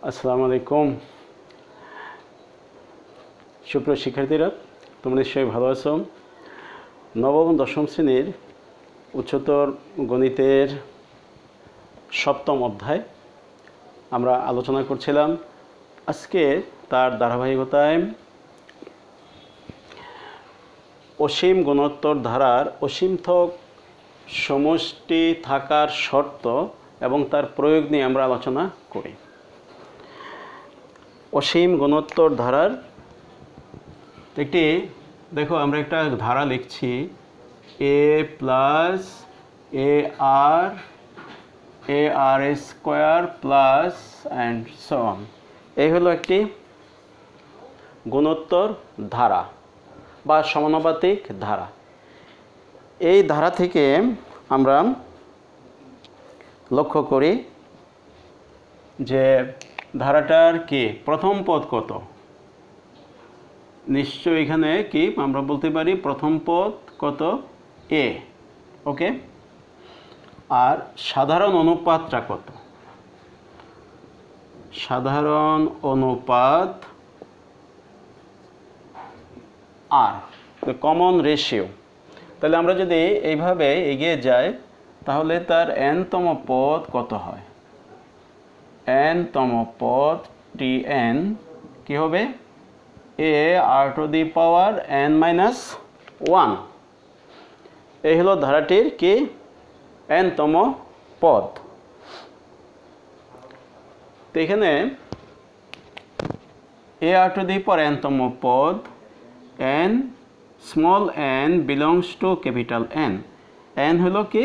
আসসালামু আলাইকুম সুপ্রিয় শিক্ষার্থীরা, তোমরা নিশ্চয়ই ভালো আছো। নবম ও দশম শ্রেণীর উচ্চতর গণিতের সপ্তম অধ্যায় আমরা আলোচনা করছিলাম। আজকে তার ধারাবাহিকতায় অসীম গুণোত্তর ধারার অসীমথক সমষ্টি থাকার শর্ত এবং তার প্রয়োগ নিয়ে আমরা আলোচনা করি। অসীম গুণোত্তর ধারার একটি দেখো, আমরা একটা ধারা লিখছি a plus ar square plus and so on. এই হলো একটি গুণোত্তর ধারা বা সমানুপাতিক ধারা। এই ধারা থেকে আমরা লক্ষ্য করি যে ধারাটার কি প্রথম পদ কত। নিশ্চয় এখানে কি আমরা বলতে পারি প্রথম পদ কত, a। ওকে, আর সাধারণ অনুপাতটা কত, সাধারণ অনুপাত আর কমন রেশিও। তাহলে আমরা যদি এইভাবে এগিয়ে যাই তাহলে তার n-তম পদ কত হয়, n-তম পদ tn কি হবে ar⁻n-1। এই হলো ধারাটির কি n-তম পদ। তো এখানে ar⁻n-তম পদ n small n belongs to capital N। n হলো কি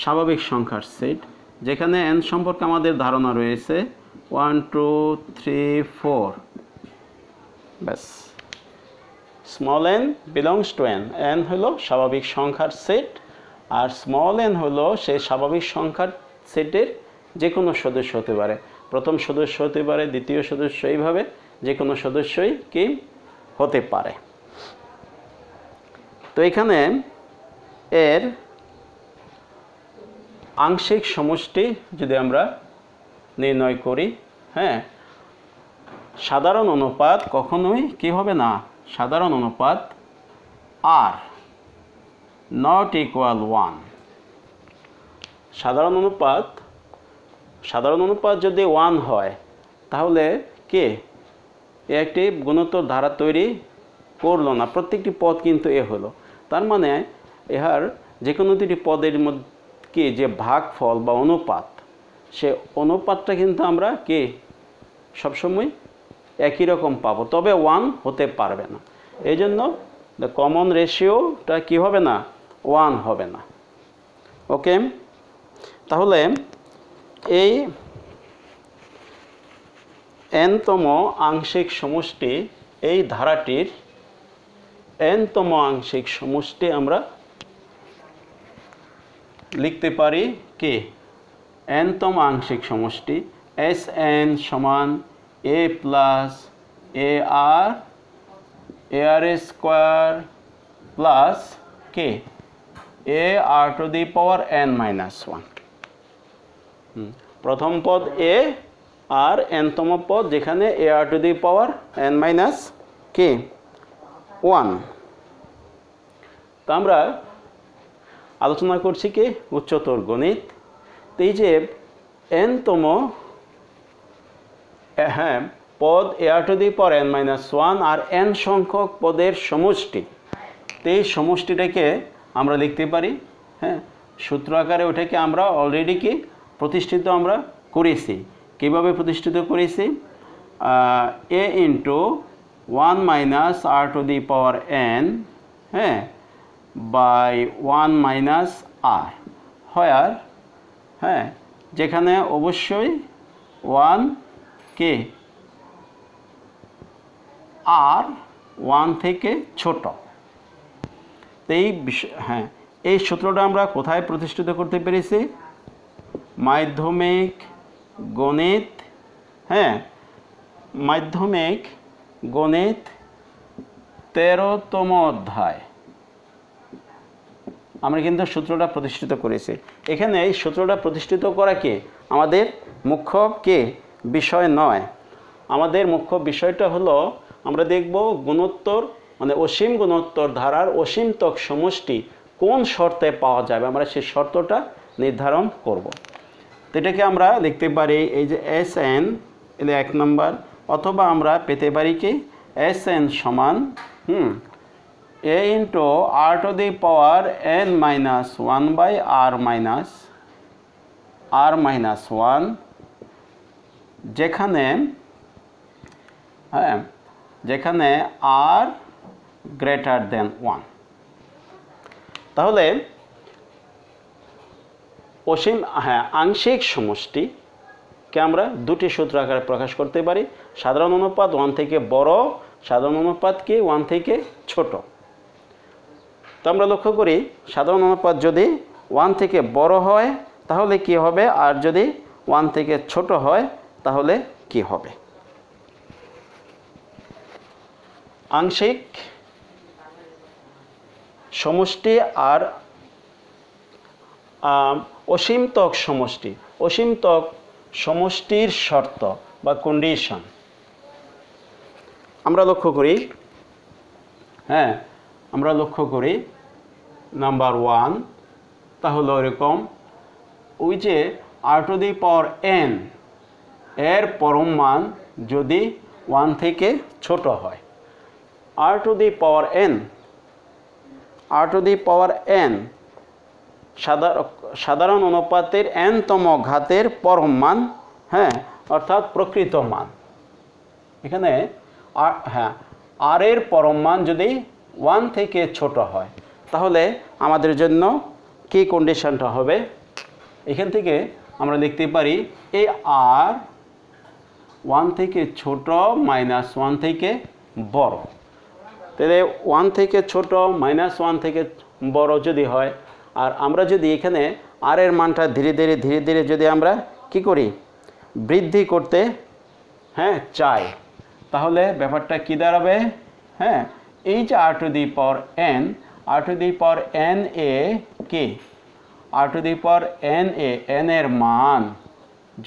স্বাভাবিক সংখ্যার সেট, যেখানে n সম্পর্কে আমাদের ধারণা রয়েছে 1 2 3 4। ব্যাস, small n belongs to n। n হলো স্বাভাবিক সংখ্যার সেট, আর স্মল n হলো সেই স্বাভাবিক সংখ্যার সেটের যে কোনো সদস্য হতে পারে। প্রথম সদস্য হতে পারে, দ্বিতীয় সদস্য, এইভাবে যে কোনো সদস্যই কি হতে পারে। তো এখানে এর আংশিক সমষ্টি যদি আমরা নির্ণয় করি, হ্যাঁ, সাধারণ অনুপাত কখনোই কি হবে না, সাধারণ অনুপাত r নট ইকুয়াল 1। সাধারণ অনুপাত যদি 1 হয় তাহলে কি একটি গুণোত্তর ধারা তৈরি করলো না, প্রত্যেকটি পদ কিন্তু এ হলো। তার মানে ইহার যে কোনো দুটি পদের মধ্যে কি যে ভাগফল বা অনুপাত, সে অনুপাতটা কিন্তু আমরা কি সবসময় একই রকম পাবো, তবে 1 হতে পারবে না। এই জন্য কমন রেশিওটা কি হবে না, 1 হবে না। ওকে, তাহলে এই n-তম আংশিক সমষ্টি, এই ধারাটির n-তম আংশিক সমষ্টি আমরা লিখতে পারি কি n-তম আংশিক সমষ্টি Sn সমান a plus ar square plus K ar⁻n-1। প্রথম পদ a আর n-তম পদ যেখানে ar⁻n-1। তা আমরা আলোচনা করছি কি উচ্চতর গণিত। এই যে n-তম পদ ar⁻n-1 আর n সংখ্যক পদের সমষ্টি, এই সমষ্টিটাকে আমরা লিখতে পারি, হ্যাঁ, সূত্র আকারে। ওটাকে আমরা অলরেডি কি প্রতিষ্ঠিত আমরা করেছি। কীভাবে প্রতিষ্ঠিত করেছি, a ইন্টু 1 মাইনাস r⁻n, হ্যাঁ, বাই 1 মাইনাস r, হোয়ার, হ্যাঁ, যেখানে অবশ্যই 1 কে আর 1 থেকে ছোট। এই হ্যাঁ, এই সূত্রটা আমরা কোথায় প্রতিষ্ঠিত করতে পেরেছি, মাধ্যমিক গণিত, হ্যাঁ, মাধ্যমিক গণিত 13তম অধ্যায় আমরা কিন্তু সূত্রটা প্রতিষ্ঠিত করেছি। এখানে এই সূত্রটা প্রতিষ্ঠিত করা কি আমাদের মুখ্য কি বিষয় নয়, আমাদের মুখ্য বিষয়টা হলো আমরা দেখব গুণোত্তর মানে অসীম গুণোত্তর ধারার অসীমতক সমষ্টি কোন শর্তে পাওয়া যাবে, আমরা সেই শর্তটা নির্ধারণ করব। তো এটাকে আমরা লিখতে পারি এই যে এস এন এলে 1 নম্বর, অথবা আমরা পেতে পারি কি এস এন সমান a into r to the power n minus 1 by r minus 1, যেখানে আর গ্রেটার দেন 1। তাহলে অসীম আংশিক সমষ্টিকে আমরা দুটি সূত্র আকারে প্রকাশ করতে পারি। সাধারণ অনুপাত 1 থেকে বড়, সাধারণ অনুপাত কি 1 থেকে ছোট। তো আমরা লক্ষ্য করি সাধারণ অনুপাত যদি 1 থেকে বড় হয় তাহলে কি হবে, আর যদি 1 থেকে ছোট হয় তাহলে কি হবে। আংশিক সমষ্টি আর অসীমতক সমষ্টির শর্ত বা কন্ডিশন আমরা লক্ষ্য করি নাম্বার 1 তাহলে এরকম ওই যে আর টু দি পাওয়ার এন এর পরম মান যদি 1 থেকে ছোট হয়, আর টু দি পাওয়ার এন সাধারণ অনুপাতের n-তম ঘাতের পরম মান, অর্থাৎ প্রকৃত মান। এখানে আর এর পরম মান যদি 1 থেকে ছোট হয় তাহলে আমাদের জন্য কি কন্ডিশনটা হবে, এখান থেকে আমরা লিখতে পারি এই আর 1 থেকে ছোট মাইনাস 1 থেকে বড়। তাহলে 1 থেকে ছোট মাইনাস 1 থেকে বড় যদি হয়, আর আমরা যদি এখানে আর এর মানটা ধীরে ধীরে যদি আমরা কি করি বৃদ্ধি করতে চাই, তাহলে ব্যাপারটা কি দাঁড়াবে, এই যে আর to the power N A কি আর টু দি পাওয়ার এন এর মান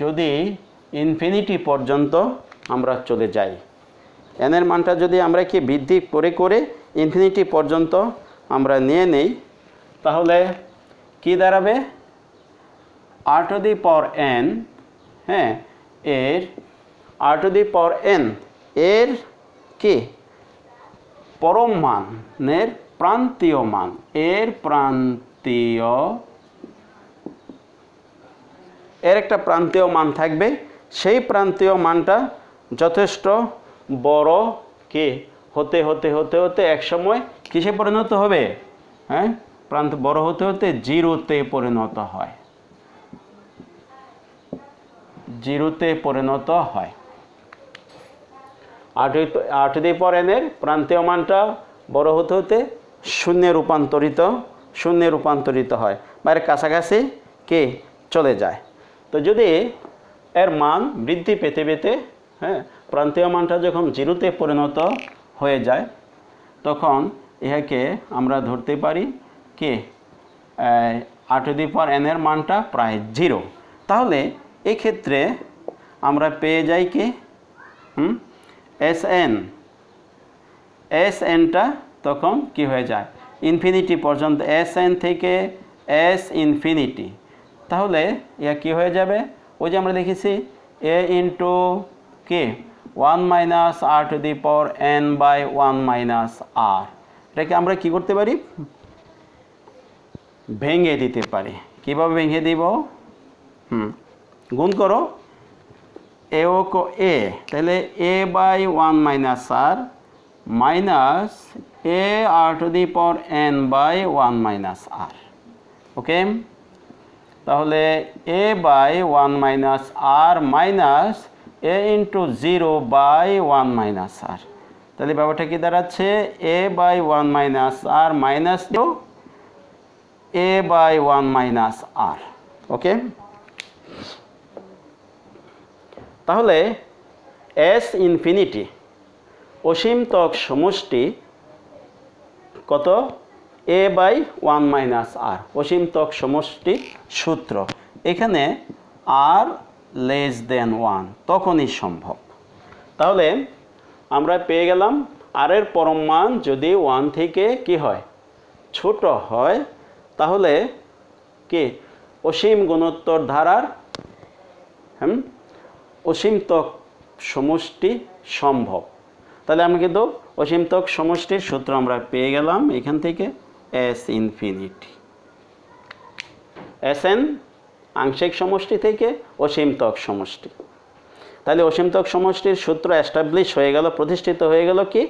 যদি ইনফিনিটি পর্যন্ত আমরা চলে যাই, এন এর মানটা যদি আমরা কি বৃদ্ধি করে ইনফিনিটি পর্যন্ত আমরা নিয়ে নেই, তাহলে কি দাঁড়াবে আর টু দি পাওয়ার এন এর কি পরম মানের প্রান্তীয় মান, এর একটা প্রান্তীয় মান থাকবে। সেই প্রান্তীয় মানটা যথেষ্ট বড় কি হতে এক সময় কিসে পরিণত হবে, প্রান্ত বড় হতে জিরোতে পরিণত হয়, আর টু দি পাওয়ার এন এর প্রান্তীয় মানটা বড় হতে শূন্যে রূপান্তরিত হয়, বাইরে কাছাকাছি কে চলে যায়। তো যদি এর মান বৃদ্ধি পেতে প্রান্তীয় মানটা যখন জিরোতে পরিণত হয়ে যায়, তখন ইহাকে আমরা ধরতে পারি কি আর টু দি পাওয়ার এন এর মানটা প্রায় 0। তাহলে এই ক্ষেত্রে আমরা পেয়ে যাই কি এস এনটা তখন কি হয়ে যায় ইনফিনিটি পর্যন্ত, এস এন থেকে এস ইনফিনিটি। তাহলে ইয়া কি হয়ে যাবে, ওই যে আমরা লিখেছি এ ইন্টু কি 1 minus r to the power n by 1 minus r. এটাকে আমরা কি করতে পারি, ভেঙে দিতে পারি। কীভাবে ভেঙে দিব, গুণ করো এ ও এ, তাহলে a by 1 minus r minus a r to the power n by 1 minus r. Okay, তাহলে a by 1 minus r minus a into 0 by 1 minus r. তাহলে ব্যাপারটা কি দাঁড়াচ্ছে, a by 1 minus r minus a by 1 minus r. Okay, তাহলে S infinity অসীমতক সমষ্টি কত, এ by 1 minus আর, অসীমতক সমষ্টি সূত্র। এখানে আর লেস দেন 1 তখনই সম্ভব। তাহলে আমরা পেয়ে গেলাম আর এর পরম মান যদি 1 থেকে কি হয় ছোট হয় তাহলে কি অসীম গুণোত্তর ধারার অসীমতক সমষ্টি সম্ভব। তাহলে আমরা কিন্তু অসীমতক সমষ্টির সূত্র আমরা পেয়ে গেলাম এখান থেকে এস ইনফিনিটি, এস এন আংশিক সমষ্টি থেকে অসীমতক সমষ্টি। তাহলে অসীমতক সমষ্টির সূত্র এস্টাবলিশ হয়ে গেল, প্রতিষ্ঠিত হয়ে গেল কি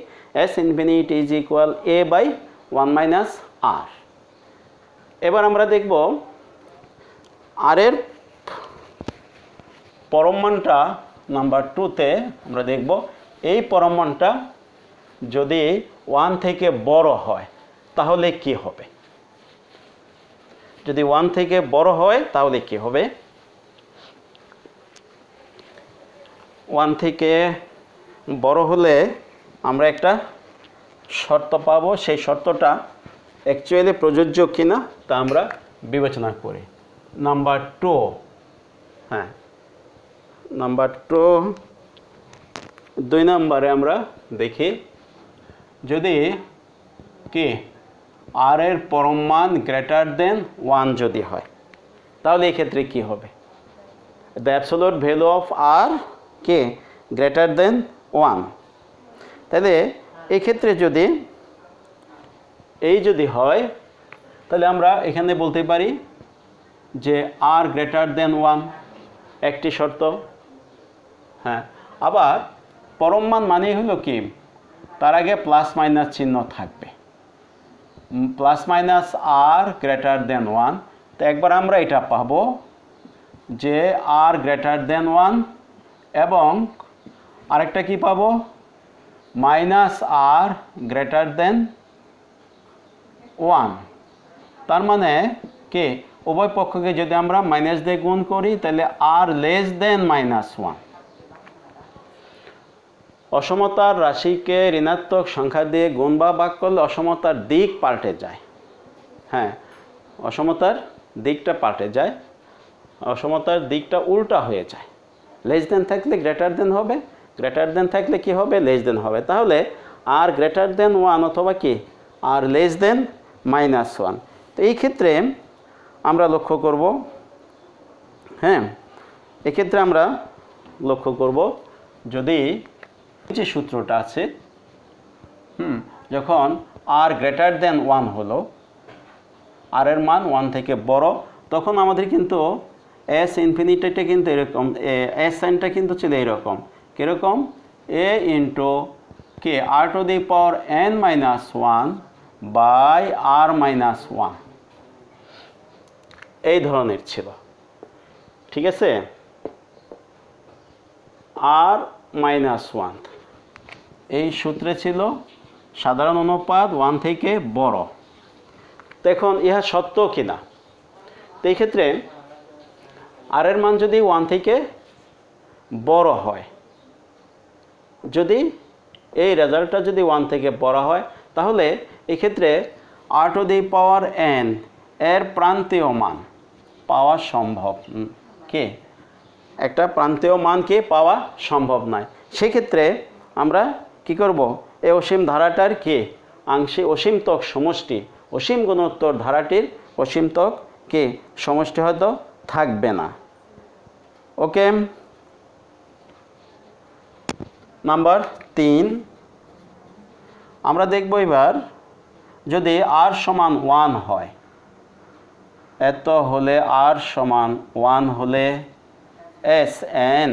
S infinity is equal a by 1 minus r. এবার আমরা দেখব আর এর পরম মানটা নাম্বার 2-তে আমরা দেখব এই পরম মানটা যদি 1 থেকে বড় হয় তাহলে কি হবে। যদি 1 থেকে বড় হয় তাহলে কি হবে, 1 থেকে বড় হলে আমরা একটা শর্ত পাবো, সেই শর্তটা অ্যাকচুয়ালি প্রযোজ্য কিনা তা আমরা বিবেচনা করি। নাম্বার 2, হ্যাঁ নাম্বার 2 নম্বরে আমরা দেখি যদি কি আর এর পরম মান গ্রেটার দেন 1 যদি হয় তাহলে এই ক্ষেত্রে কি হবে, the absolute value of r কে গ্রেটার দেন 1। তাহলে এই ক্ষেত্রে যদি এই যদি হয় তাহলে আমরা এখানে বলতে পারি যে আর গ্রেটার দেন 1 একটি শর্ত। হ্যাঁ, আবার পরম মান মানে হলো কি তার আগে প্লাস মাইনাস চিহ্ন থাকবে, প্লাস মাইনাস আর গ্রেটার দেন 1। তো একবার আমরা এটা পাবো যে আর গ্রেটার দেন 1 এবং আরেকটা কি পাবো মাইনাস আর গ্রেটার দেন 1। তার মানে কি উভয় পক্ষকে যদি আমরা মাইনাস দিয়ে গুণ করি তাহলে আর লেস দেন -1। অসমতার রাশিকে ঋণাত্মক সংখ্যা দিয়ে গুণ বা ভাগ করলে অসমতার দিক পাল্টে যায়। হ্যাঁ, অসমতার দিকটা পাল্টে যায়, অসমতার দিকটা উল্টা হয়ে যায়। লেস দেন থাকলে গ্রেটার দেন হবে, গ্রেটার দেন থাকলে কি হবে লেস দেন হবে। তাহলে আর গ্রেটার দেন 1 অথবা কি আর লেস দেন -1। তো এই ক্ষেত্রে আমরা লক্ষ্য করব, হ্যাঁ এক্ষেত্রে আমরা লক্ষ্য করব যদি যে সূত্রটা আছে যখন আর গ্রেটার দেন 1 হলো, আর এর মান 1 থেকে বড়, তখন আমাদের কিন্তু এস ইনফিনিটিটা কিন্তু এরকম, এস সাইনটা কিন্তু ছিল এরকম, কীরকম এ ইন্টু কে r to the power n-1 by r-1 এই ধরনের ছিল। ঠিক আছে, r-1 এই সূত্রে ছিল সাধারণ অনুপাত 1 থেকে বড়। তো এখন ইহা সত্য কিনা, তো এই ক্ষেত্রে আর এর মান যদি 1 থেকে বড় হয়, যদি এই রেজাল্টটা যদি 1 থেকে বড় হয় তাহলে এক্ষেত্রে আর টু দি পাওয়ার n এর প্রান্তীয় মান পাওয়া সম্ভব, কি একটা প্রান্তীয় মানকে পাওয়া সম্ভব নয়। সেক্ষেত্রে আমরা কি করব, এই অসীম ধারাটার কি আংশিক অসীমতক সমষ্টি, অসীম গুণোত্তর ধারাটির অসীমতক কি সমষ্টি হয়তো থাকবে না। ওকে, নাম্বার 3 আমরা দেখব এবার যদি r সমান 1 হয়, এত হলে r সমান 1 হলে এস এন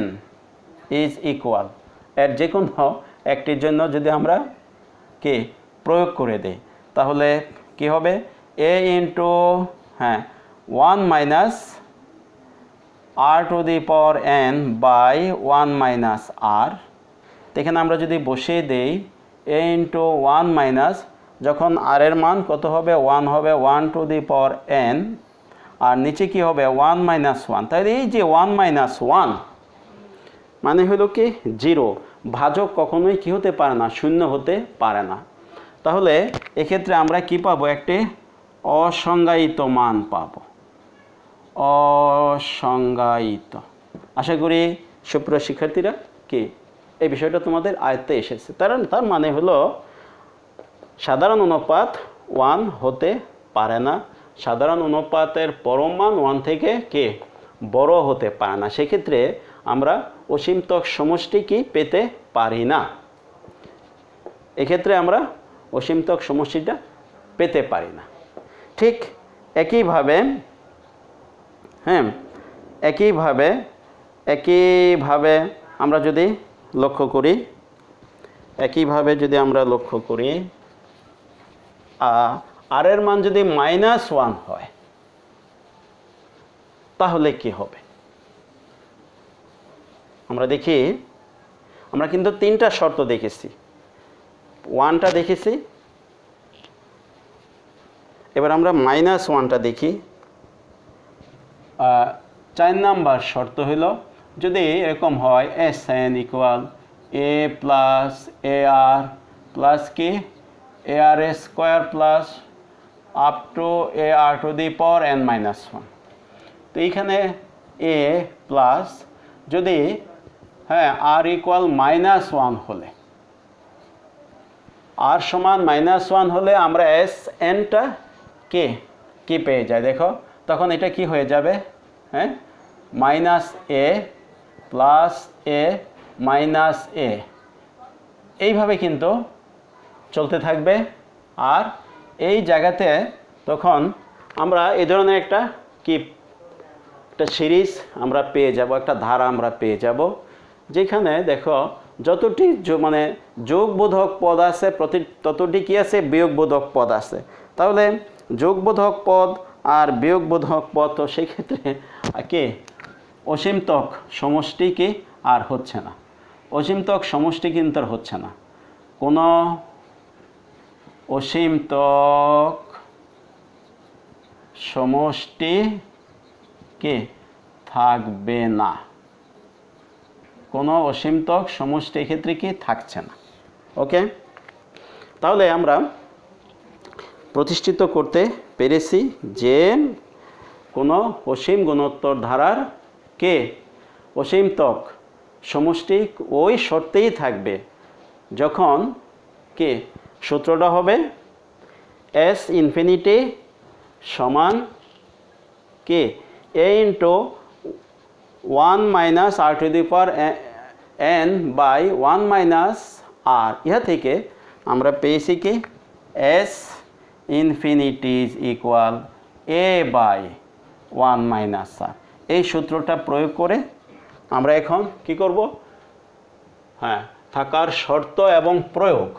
ইজ ইকুয়াল এর যে কোনো একটির জন্য যদি আমরা কি প্রয়োগ করে দেই তাহলে কি হবে a into 1 minus r to the power n by 1 minus r. এখানে আমরা যদি বসিয়ে দেই এ ইন্টু 1 মাইনাস, যখন আর এর মান কত হবে 1 হবে 1 টু দি পাওয়ার n, আর নিচে কি হবে 1 মাইনাস 1। তাহলে এই যে 1 মাইনাস 1 মানে হলো কি 0, ভাজক কখনোই কি হতে পারে না, শূন্য হতে পারে না। তাহলে এক্ষেত্রে আমরা কি পাবো, একটি অসংজ্ঞায়িত মান পাবো, অসংজ্ঞায়িত। আশা করি সুপ্রিয় শিক্ষার্থীরা কি এই বিষয়টা তোমাদের আয়ত্তে এসেছে। তার মানে হলো সাধারণ অনুপাত 1 হতে পারে না, সাধারণ অনুপাতের পরম মান 1 থেকে কে বড় হতে পারে না, সেক্ষেত্রে আমরা অসীমতক সমষ্টি কি পেতে পারি না। এক্ষেত্রে আমরা অসীমতক সমষ্টিটা পেতে পারি না। ঠিক একইভাবে একইভাবে আমরা যদি লক্ষ্য করি, আর এর মান যদি -1 হয় তাহলে কি হবে? আমরা দেখি, আমরা কিন্তু 3টা শর্ত দেখেছি, 1টা দেখেছি, এবার আমরা -1টা দেখি। 4 নাম্বার শর্ত হলো যদি এরকম হয় Sn = a plus ar plus কি ar square plus up to ar⁻n-1, তো এইখানে a প্লাস যদি r = -1 হলে, r সমান -1 হলে আমরা Snটা কি পেয়ে যায় দেখো, তখন এটা কি হয়ে যাবে, -a plus a minus a, এইভাবে কিন্তু চলতে থাকবে। আর এই জায়গাতে তখন আমরা এই ধরনের একটা সিরিজ আমরা পেয়ে যাব, একটা ধারা আমরা পেয়ে যাব, যেখানে দেখো যতটি মানে যোগবোধক পদ আছে ততটি কি আছে, বিয়োগবোধক পদ আছে। তাহলে যোগবোধক পদ আর বিয়োগবোধক পদ, তো সেই ক্ষেত্রে কি অসীমতক সমষ্টি কি আর হচ্ছে না, অসীমতক সমষ্টি কিন্তু আর হচ্ছে না, কোনো অসীমতক সমষ্টি কি থাকবে না, কোনো অসীমতক সমষ্টি ক্ষেত্রে কি থাকছে না। ওকে, তাহলে আমরা প্রতিষ্ঠিত করতে পেরেছি যে কোনো অসীম গুণোত্তর ধারার অসীমতক সমষ্টি ওই শর্তেই থাকবে যখন সূত্রটা হবে S ইনফিনিটি সমান a ইন্টু 1 - r⁻n/1 - r, ইহা থেকে আমরা পেয়েছি কি S ইনফিনিটি = a/1 - r। এই সূত্রটা প্রয়োগ করে আমরা এখন কি করব, থাকার শর্ত এবং প্রয়োগ,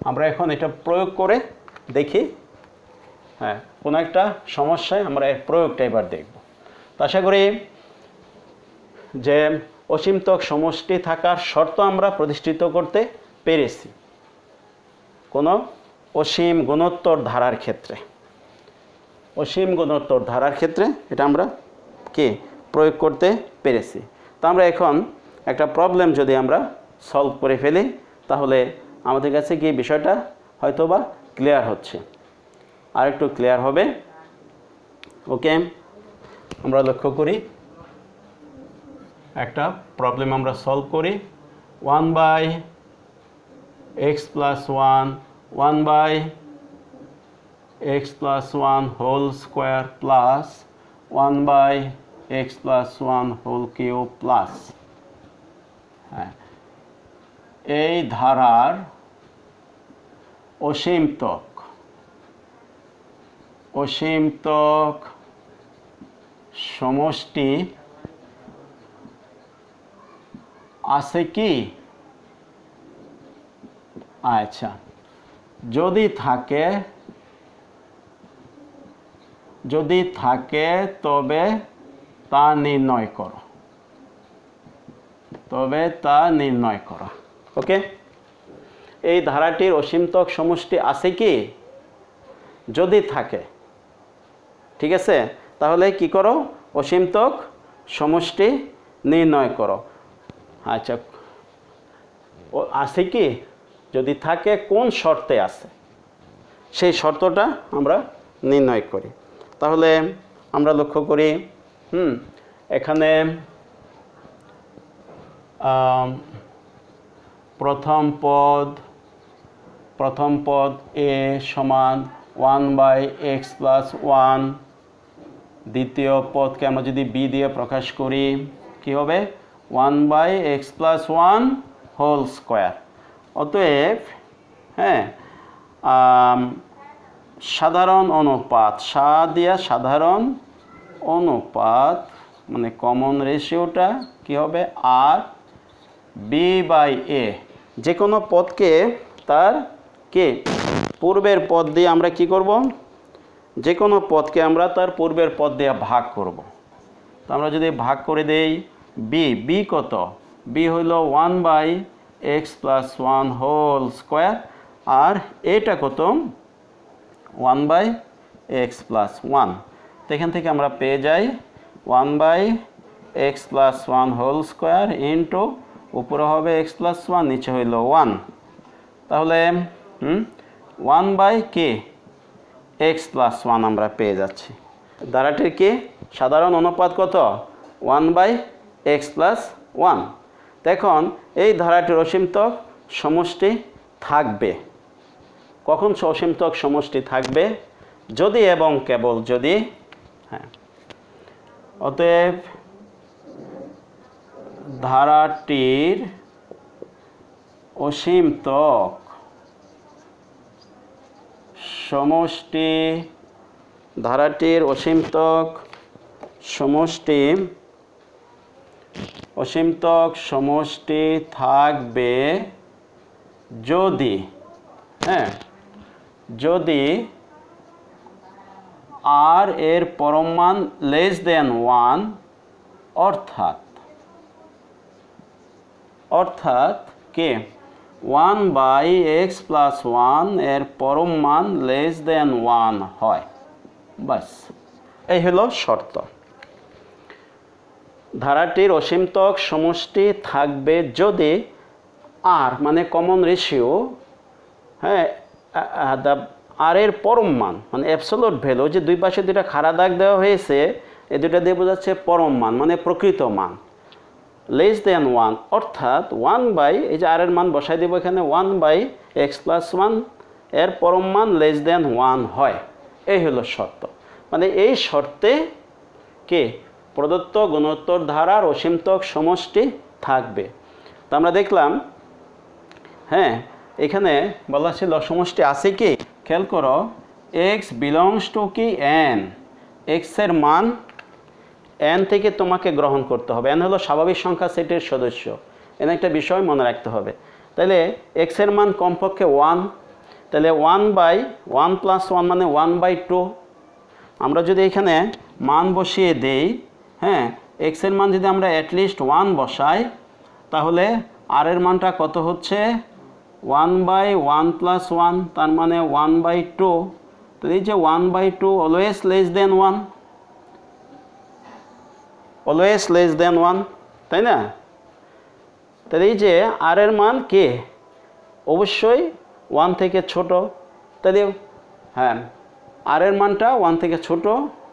আমরা এখন এটা প্রয়োগ করে দেখি, কোনো একটা সমস্যায় আমরা এর প্রয়োগটা এবার দেখব। তো আশা করি যে অসীমতক সমষ্টি থাকার শর্ত আমরা প্রতিষ্ঠিত করতে পেরেছি কোনো অসীম গুণোত্তর ধারার ক্ষেত্রে, এটা আমরা প্রয়োগ করতে পেরেছি। তো আমরা এখন একটা প্রবলেম যদি আমরা সলভ করে ফেলি তাহলে আমাদের কাছে কি বিষয়টা হয়তোবা ক্লিয়ার হচ্ছে, আর একটু ক্লিয়ার হবে। ওকে, আমরা লক্ষ্য করি একটা প্রবলেম আমরা সলভ করি। 1/x + 1/x + 1 whole square plus 1/x + 1 whole cube plus, এই ধারার অসীমতক সমষ্টি আছে কি? আচ্ছা, যদি থাকে তবে তা নির্ণয় করো। ওকে, এই ধারাটির অসীমতক সমষ্টি আছে কি? যদি থাকে, ঠিক আছে, তাহলে কি করো, অসীমতক সমষ্টি নির্ণয় করো। আচ্ছা, আছে কি? যদি থাকে কোন শর্তে আছে সেই শর্তটা আমরা নির্ণয় করি। তাহলে আমরা লক্ষ্য করি এখানে প্রথম পদ a সমান 1/x + 1, দ্বিতীয় পদকে আমরা যদি b দিয়ে প্রকাশ করি কি হবে 1/x + 1 হোল স্কয়ার। অতএব হ্যাঁ সাধারণ অনুপাত সাধারণ অনুপাত মানে কমন রেশিওটা কি হবে আর b/a, যে কোনো পদকে তার কে পূর্বের পদ দিয়ে আমরা কি করব, যে কোনো পদকে আমরা তার পূর্বের পদ দিয়ে ভাগ করব। তো আমরা যদি ভাগ করে দেই b কত, b হইল 1/x + 1 হোল স্কয়ার, আর এটা কত 1/x + 1। তো এখান থেকে আমরা পেয়ে যাই 1/x + 1 হোল স্কয়ার ইন্টু উপরে হবে x + 1, নিচে হইল 1। তাহলে 1/x + 1 আমরা পেয়ে যাচ্ছি। ধারাটির কি সাধারণ অনুপাত কত 1/x + 1। দেখুন এই ধারাটির অসীমতক সমষ্টি থাকবে। কখন অসীমতক সমষ্টি থাকবে? যদি এবং কেবল যদি হ্যাঁ। অতএব ধারাটির অসীমতক সমষ্টি থাকবে যদি r এর পরম মান <1, অর্থাৎ কে 1/x + 1 এর পরম মান <1 হয়। বাস এই হলো শর্ত। ধারাটির অসীমতক সমষ্টি থাকবে যদি r মানে কমন রেশিও হ্যাঁ আর এর পরম মান মানে অ্যাবসোলিউট ভ্যালু, যে দুই পাশে দুইটা খাড়া দাগ দেওয়া হয়েছে এই দুইটা দিয়ে বোঝাচ্ছে পরম মান মানে প্রকৃত মান <1, অর্থাৎ 1 এই যে আর এর মান বসাই দেব এখানে 1/x + 1 এর পরম মান <1 হয়। এই হলো শর্ত। মানে এই শর্তে কে প্রদত্ত গুণোত্তর ধারার অসীমতক সমষ্টি থাকবে। তো আমরা দেখলাম হ্যাঁ এখানে বলা ছিল সমষ্টি আছে কি, খেয়াল করো x বিলংস টু কি n, x এর মান n থেকে তোমাকে গ্রহণ করতে হবে। n হলো স্বাভাবিক সংখ্যা সেটের সদস্য, এর একটা বিষয় মনে রাখতে হবে। তাহলে x এর মান কমপক্ষে 1, তাহলে 1/1 + 1 মানে 1/2। আমরা যদি এখানে মান বসিয়ে দেই হ্যাঁ x এর মান যদি আমরা অ্যাটলিস্ট 1 বসাই তাহলে r এর মানটা কত হচ্ছে 1/1 + 1, তার মানে 1/2। তো এই যে 1/2 অলওয়েজ <1, তাই না? তাহলে এই যে আর এর মান কে অবশ্যই 1 থেকে ছোট, তাহলে হ্যাঁ আর এর মানটা 1 থেকে ছোট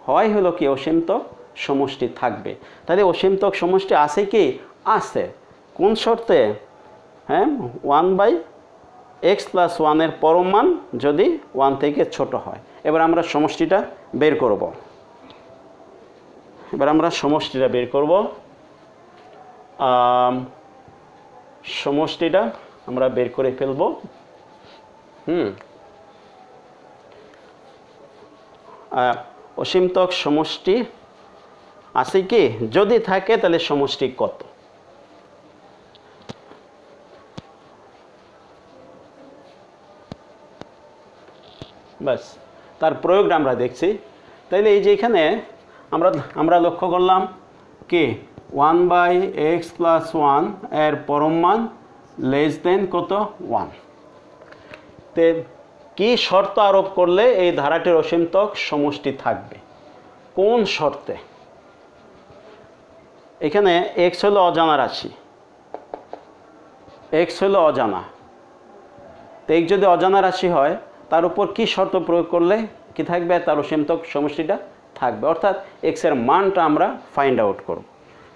হয় হলো কি অসীমতক সমষ্টি থাকবে। তাহলে অসীমতক সমষ্টি আছে কি, আছে। কোন শর্তে? হ্যাঁ 1/x + 1 এর পরম মান যদি 1 থেকে ছোট হয়। এবার আমরা সমষ্টিটা বের করব। সমষ্টিটা আমরা বের করে ফেলব। অসীমতক সমষ্টি আছে কি, যদি থাকে তাহলে সমষ্টি কত? বাস তার প্রয়োগটা আমরা দেখছি। তাইলে এই যে এখানে আমরা লক্ষ্য করলাম কি 1/x + 1 এর পরম মান কত 1। তে কি শর্ত আরোপ করলে এই ধারাটির অসীমতক সমষ্টি থাকবে? কোন শর্তে? এখানে x হলো অজানা রাশি, x হলো অজানা। তো x যদি অজানা রাশি হয় তার উপর কি শর্ত প্রয়োগ করলে কি থাকবে, তার অসীমতক সমষ্টিটা থাকবে। অর্থাৎ x এর মানটা আমরা ফাইন্ড আউট করব।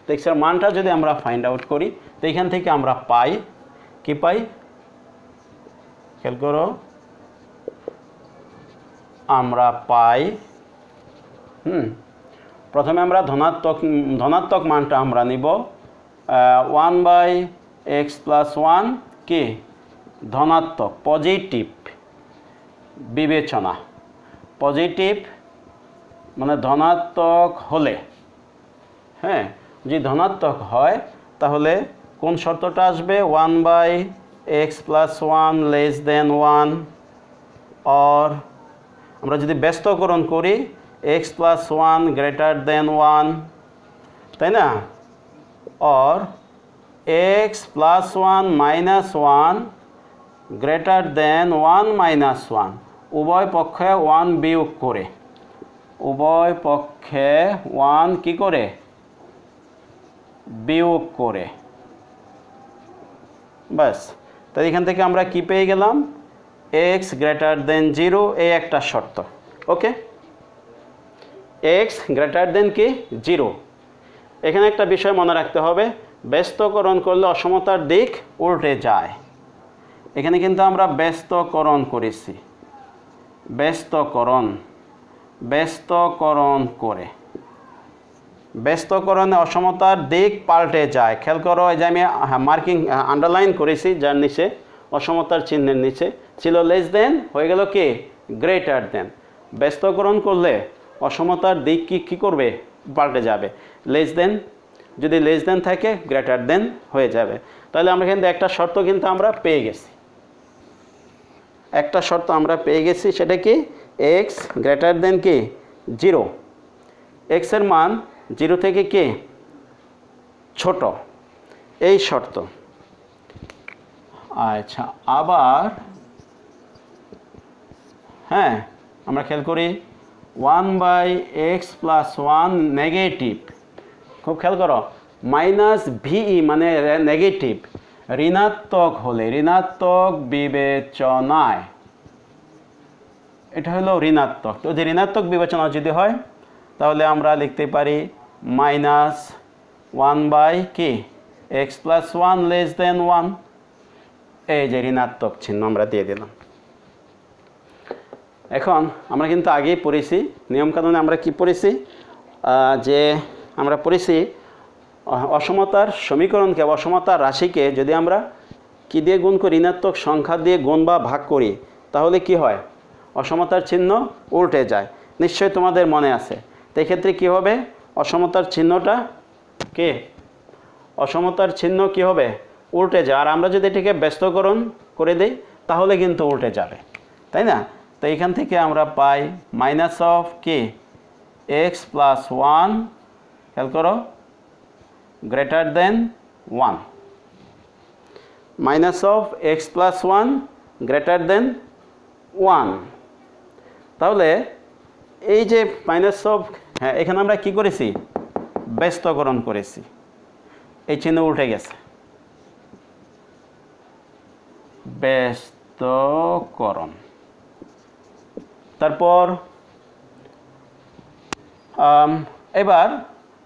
তো x এর মানটা যদি আমরা ফাইন্ড আউট করি তো এখান থেকে আমরা পাই কি পাই খেয়াল করো আমরা পাই প্রথমে আমরা ধনাত্মক মানটা আমরা নিব 1/x + 1 কি ধনাত্মক পজিটিভ বিবেচনা পজিটিভ মানে ধনাত্মক হলে হ্যাঁ যদি ধনাত্মক হয় তাহলে কোন শর্তটা আসবে 1/x + 1 <1 or আমরা যদি ব্যস্তকরণ করি x + 1 <1 তাই না or x + 1 - 1 <1 - 1 উভয় পক্ষে 1 বিয়োগ করে উভয় পক্ষে 1 কি করে বিয়োগ করে বাস তাই এখান থেকে আমরা কি পেয়ে গেলাম x <0 এই একটা শর্ত ওকে x কি 0 এখানে একটা বিষয় মনে রাখতে হবে ব্যস্তকরণ করলে অসমতার দিক উল্টে যায় এখানে কিন্তু আমরা ব্যস্তকরণ করেছি ব্যস্তকরণ করে ব্যস্তকরণে অসমতার দিক পাল্টে যায় খেয়াল করো এই যে আমি মার্কিং আন্ডারলাইন করেছি যার নিচে অসমতার চিহ্নের নিচে ছিল <, হয়ে গেল কি <। ব্যস্তকরণ করলে অসমতার দিক কি করবে পাল্টে যাবে <, যদি <, থাকে <, হয়ে যাবে তাহলে আমরা কিন্তু একটা শর্ত কিন্তু আমরা পেয়ে গেছি সেটা কি x কি 0 x এর মান 0 থেকে কি ছোট এই শর্ত আচ্ছা আবার হ্যাঁ আমরা খেয়াল করি 1/x + 1 নেগেটিভ খুব খেয়াল করো -ve মানে নেগেটিভ ঋণাত্মক হলে ঋণাত্মক বিবেচনায় এটা হলো ঋণাত্মক যদি ঋণাত্মক বিবেচনা যদি হয় তাহলে আমরা লিখতে পারি -1/x + 1 <1 এই যে ঋণাত্মক চিহ্ন আমরা দিয়ে দিলাম এখন আমরা কিন্তু আগেই পড়েছি নিয়মকানুনে আমরা কি পড়েছি যে আমরা পড়েছি অসমতার সমীকরণকে অসমতার রাশিকে যদি আমরা কি দিয়ে গুণ করি ঋণাত্মক সংখ্যা দিয়ে গুণ বা ভাগ করি তাহলে কি হয় অসমতার চিহ্ন উল্টে যায় নিশ্চয়ই তোমাদের মনে আছে তো এক্ষেত্রে কী হবে অসমতার চিহ্ন কি হবে উল্টে যায় আর আমরা যদি এটাকে ব্যস্তকরণ করে দিই তাহলে কিন্তু উল্টে যাবে তাই না তো এখান থেকে আমরা পাই -x + 1 খেয়াল করো <1 -x + 1 <1 তাহলে এই যে হ্যাঁ এখানে আমরা কি করেছি ব্যস্তকরণ করেছি এই চিহ্ন উল্টে গেছে ব্যস্তকরণ তারপর এবার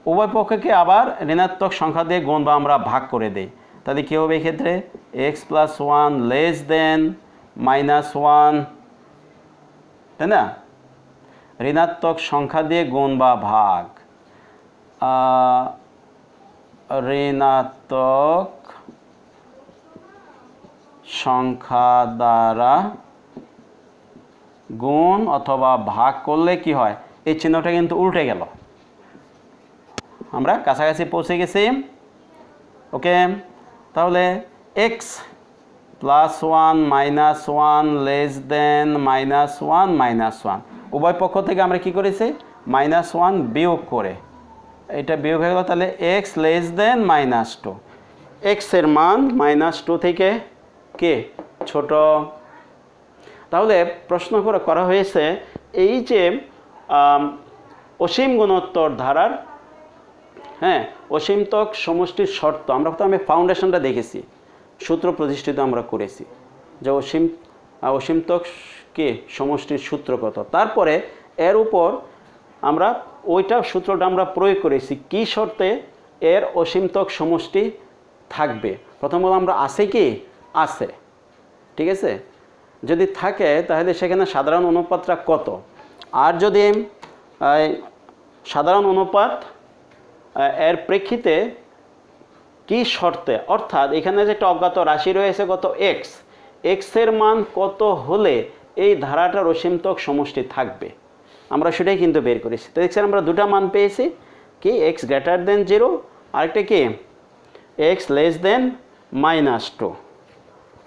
উভয় পক্ষকে আবার ঋণাত্মক সংখ্যা দিয়ে গুণ বা আমরা ভাগ করে দেই তাহলে কী হবে এক্ষেত্রে x + 1 <-1 তাই না ঋণাত্মক সংখ্যা দিয়ে গুণ বা ভাগ ঋণাত্মক সংখ্যা দ্বারা গুণ অথবা ভাগ করলে কি হয় এই চিহ্নটা কিন্তু উল্টে গেল আমরা কাছাকাছি পৌঁছে গেছি ওকে তাহলে x + 1 - 1 <-1 উভয় পক্ষ থেকে আমরা কি করেছি -1 বিয়োগ করে এটা বিয়োগ হয়ে গেল তাহলে x <-2 x এর মান -2 থেকে কে ছোট তাহলে প্রশ্ন করা হয়েছে এই যে অসীম গুণোত্তর ধারার হ্যাঁ অসীমতক সমষ্টির শর্ত আমরা প্রথমে ফাউন্ডেশনটা দেখেছি সূত্র প্রতিষ্ঠিত আমরা করেছি যে অসীমতক কে সমষ্টির সূত্র কত তারপরে এর উপর আমরা ওইটা সূত্রটা আমরা প্রয়োগ করেছি কি শর্তে এর অসীমতক সমষ্টি থাকবে প্রথম আমরা আছে কি আছে, ঠিক আছে? যদি থাকে তাহলে সেখানে সাধারণ অনুপাতটা কত? আর যদি সাধারণ অনুপাত এর প্রেক্ষিতে কি শর্তে, অর্থাৎ এখানে যে একটা অজ্ঞাত রাশি রয়েছে কত এক্স, এক্সের মান কত হলে এই ধারাটার অসীমতক সমষ্টি থাকবে, আমরা সেটাই কিন্তু বের করেছি। তো দেখছেন আমরা দুটা মান পেয়েছি, কি এক্স গ্রেটার দেন 0, আরেকটা কি এক্স লেস দেন -2।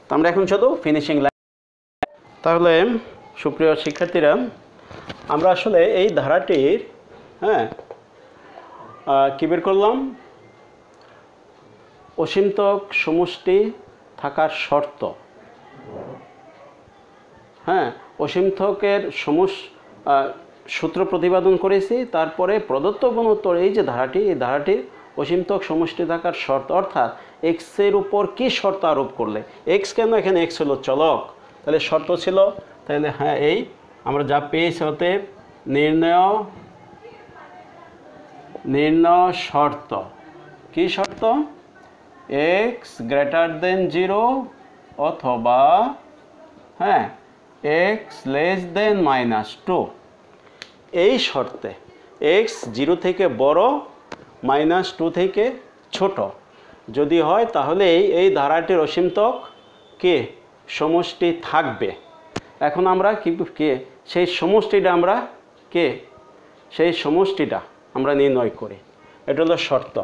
তো আমরা এখন শুধু ফিনিশিং লাইন। তাহলে সুপ্রিয় শিক্ষার্থীরা, আমরা আসলে এই ধারাটির কী বের করলাম? অসীমতক সমষ্টি থাকার শর্ত। অসীমতকের সূত্র প্রতিপাদন করেছি, তারপরে প্রদত্ত গুণোত্তর এই যে ধারাটি, এই ধারাটির অসীমতক সমষ্টি থাকার শর্ত, অর্থাৎ এক্সের উপর কি শর্ত আরোপ করলে, এক্স কেন, এখানে এক্স হলো চলক, তাহলে শর্ত ছিল, তাহলে এই আমরা যা পেয়েছি হতে নির্ণয় শর্ত, কি শর্ত? এক্স গ্রেটার দেন 0 অথবা এক্স লেস দেন -2। এই শর্তে এক্স 0 থেকে বড়, -2 থেকে ছোট যদি হয়, তাহলে এই ধারাটির অসীমতক কে সমষ্টি থাকবে। এখন আমরা সেই সমষ্টিটা আমরা নির্ণয় করি, এটা হলো শর্ত।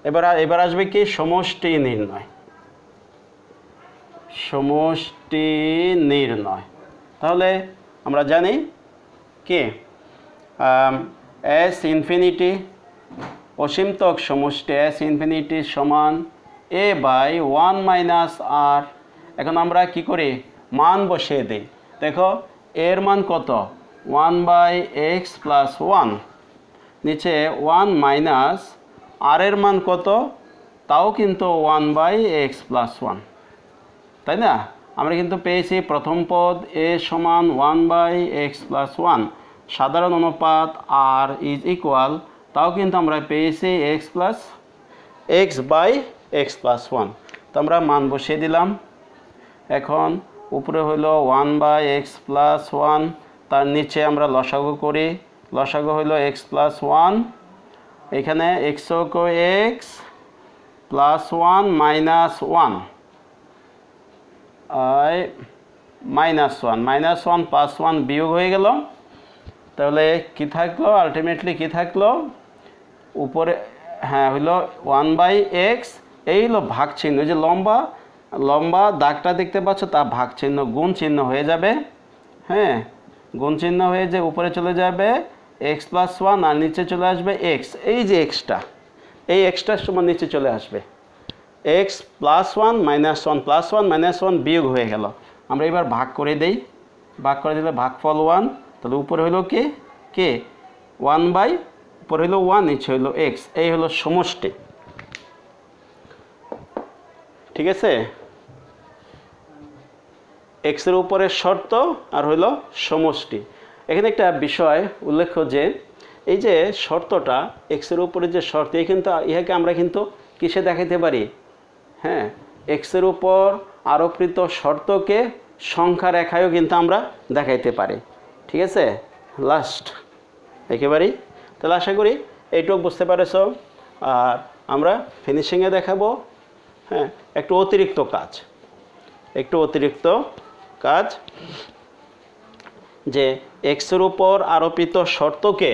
এবার আসবে কি সমষ্টি নির্ণয়। তাহলে আমরা জানি কি এস ইনফিনিটি অসীমতক সমষ্টি এস ইনফিনিটি সমান a/1 - r। এখন আমরা কি করি? মান বসিয়ে দিই। দেখো এর মান কত? 1/x + 1, নিচে 1 মাইনাস আর এর মান কত? তাও কিন্তু 1/x + 1, তাই না? আমরা কিন্তু পেয়েছি প্রথম পদ a সমান 1/x + 1, সাধারণ অনুপাত r ইজ ইকুয়াল, তাও কিন্তু আমরা পেয়েছি x/x + 1। তো আমরা মান বসিয়ে দিলাম। এখন উপরে হলো 1/x + 1, তার নিচে আমরা লসাগু করি, লসাগু হলো x + 1, এখানে x + 1 - 1 -1 + 1 বিয়োগ হয়ে গেল। তাহলে কি থাকলো? আলটিমেটলি কি থাকলো? উপরে হইলো 1/x, এই হলো ভাগ চিহ্ন, যে লম্বা দাগটা দেখতে পাচ্ছ, তা ভাগ চিহ্ন গুণ চিহ্ন হয়ে যাবে। গুণ চিহ্ন হয়ে যে উপরে চলে যাবে x + 1 আর নিচে চলে আসবে x, এই যে এক্সটা, এই এক্সটার সমান নিচে চলে আসবে x + 1 - 1 + 1 - 1 বিয়োগ হয়ে গেল। আমরা এবার ভাগ করে দেই, ভাগ করে দিলে ভাগফল 1, তাহলে উপরে হইলো কে 1/, উপরে হইলো 1, নিচে হইলো x, এই হলো সমষ্টি। ঠিক আছে? এক্সের উপরে শর্ত আর হইল সমষ্টি। এখানে একটা বিষয় উল্লেখ্য যে এই যে শর্তটা, এক্সের উপরে যে শর্ত, ইহাকে আমরা কিন্তু কিসে দেখাইতে পারি? এক্সের উপর আরোপিত শর্তকে সংখ্যা রেখায়ও কিন্তু আমরা দেখাইতে পারি। ঠিক আছে? লাস্ট একেবারেই। তাহলে আশা করি এইটুকু বুঝতে পারেছ। আর আমরা ফিনিশিংয়ে দেখাবো একটু অতিরিক্ত কাজ, যে এক্সের উপর আরোপিত শর্তকে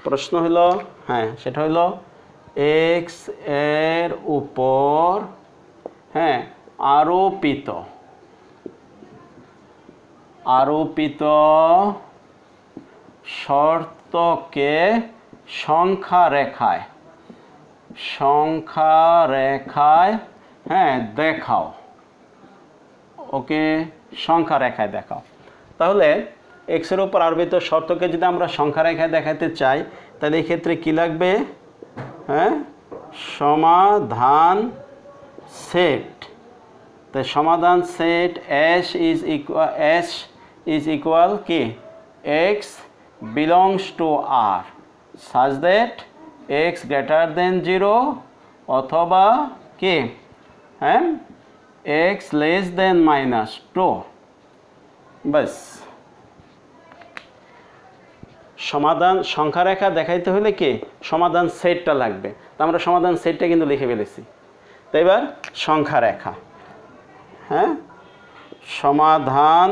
প্রশ্ন হলো সেটা হলো এক্স এর উপর আরোপিত শর্তকে সংখ্যা রেখায় দেখাও। ওকে, সংখ্যা রেখায় দেখাও। তাহলে এক্সের উপর আরোপিত শর্তকে যদি আমরা সংখ্যা রেখায় দেখাতে চাই, তাহলে এই ক্ষেত্রে কী লাগবে? সমাধান সেট। তাই সমাধান সেট S is equal কি? x belongs to R such that x greater than 0 অথবা কি এক্স লেস দেন -2। বাস, সমাধান সংখ্যা রেখা দেখাইতে হলে কি সমাধান সেটটা লাগবে। তো আমরা সমাধান সেটটা কিন্তু লিখে ফেলেছি। তো এবার সংখ্যা রেখা, হ্যাঁ, সমাধান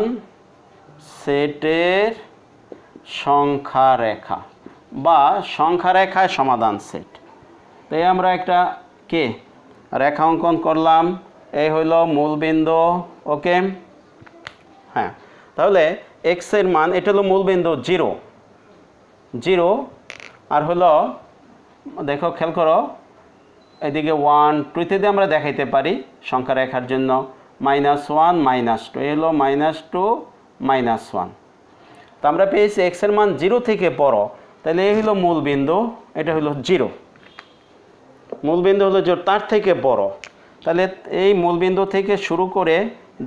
সেটের সংখ্যা রেখা বা সংখ্যা রেখায় সমাধান সেট। তাই আমরা একটা কে রেখা অঙ্কন করলাম, এই হইল মূলবিন্দু। ওকে, হ্যাঁ, তাহলে এক্স এর মান, এটা হলো মূলবিন্দু 0 0, আর হলো দেখো খেয়াল করো এদিকে 1 2 দিয়ে আমরা দেখাইতে পারি সংখ্যা রেখার জন্য -1 -2, এই হলো -2 -1। তো আমরা পেয়েছি এক্স এর মান 0 থেকে বড়, তাহলে এই হলো মূলবিন্দু, এটা হলো 0, মূলবিন্দু হলো 0 তার থেকে বড়। তাহলে এই মূলবিন্দু থেকে শুরু করে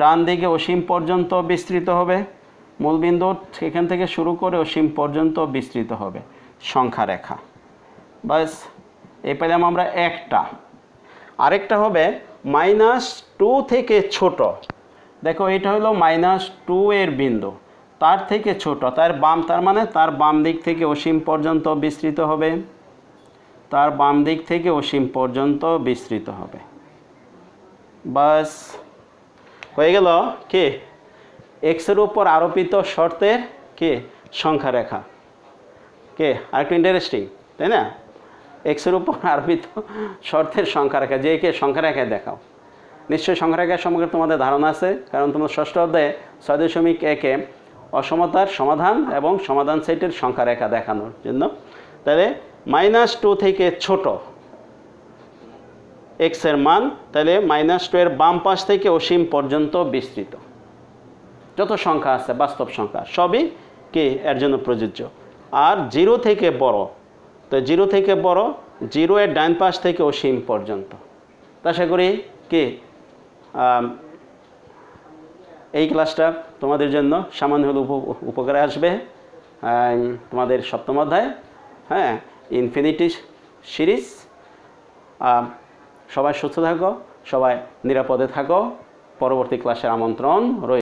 ডান দিকে অসীম পর্যন্ত বিস্তৃত হবে, মূলবিন্দু এখান থেকে শুরু করে অসীম পর্যন্ত বিস্তৃত হবে সংখ্যা রেখা। বাস, এই পেলাম আমরা একটা। আরেকটা হবে -2 থেকে ছোট। দেখো এটা হলো -2 এর বিন্দু, তার থেকে ছোট, তার মানে তার বাম দিক থেকে অসীম পর্যন্ত বিস্তৃত হবে, তার বাম দিক থেকে অসীম পর্যন্ত বিস্তৃত হবে। বাস, হয়ে গেল কি এক্সের উপর আরোপিত শর্তের কি সংখ্যা রেখা। কে আরেকটু ইন্টারেস্টিং, তাই না? এক্সের উপর আরোপিত শর্তের সংখ্যা রেখা, যে কে সংখ্যা রেখায় দেখাও। নিশ্চয়ই সংখ্যা রেখার সম্পর্কে তোমাদের ধারণা আছে, কারণ তোমরা ষষ্ঠ অধ্যায়ে 6.1-এ অসমতার সমাধান এবং সমাধান সেটের সংখ্যা রেখা দেখানোর জন্য। তাহলে -2 থেকে ছোট এক্স এর মান, তাহলে -2 এর বাম পাশ থেকে অসীম পর্যন্ত বিস্তৃত যত সংখ্যা আছে বাস্তব সংখ্যা সবই কি এর জন্য প্রযোজ্য। আর 0 থেকে বড়, তো 0 থেকে বড় 0 এর ডান পাশ থেকে অসীম পর্যন্ত। আশা করি কি এই ক্লাসটা তোমাদের জন্য সামান্য হলে উপকারে আসবে। তোমাদের সপ্তম অধ্যায়, হ্যাঁ, ইনফিনিটি সিরিজ। সবাই সুস্থ থাকো, সবাই নিরাপদে থাকো। পরবর্তী ক্লাসের আমন্ত্রণ রয়েছে।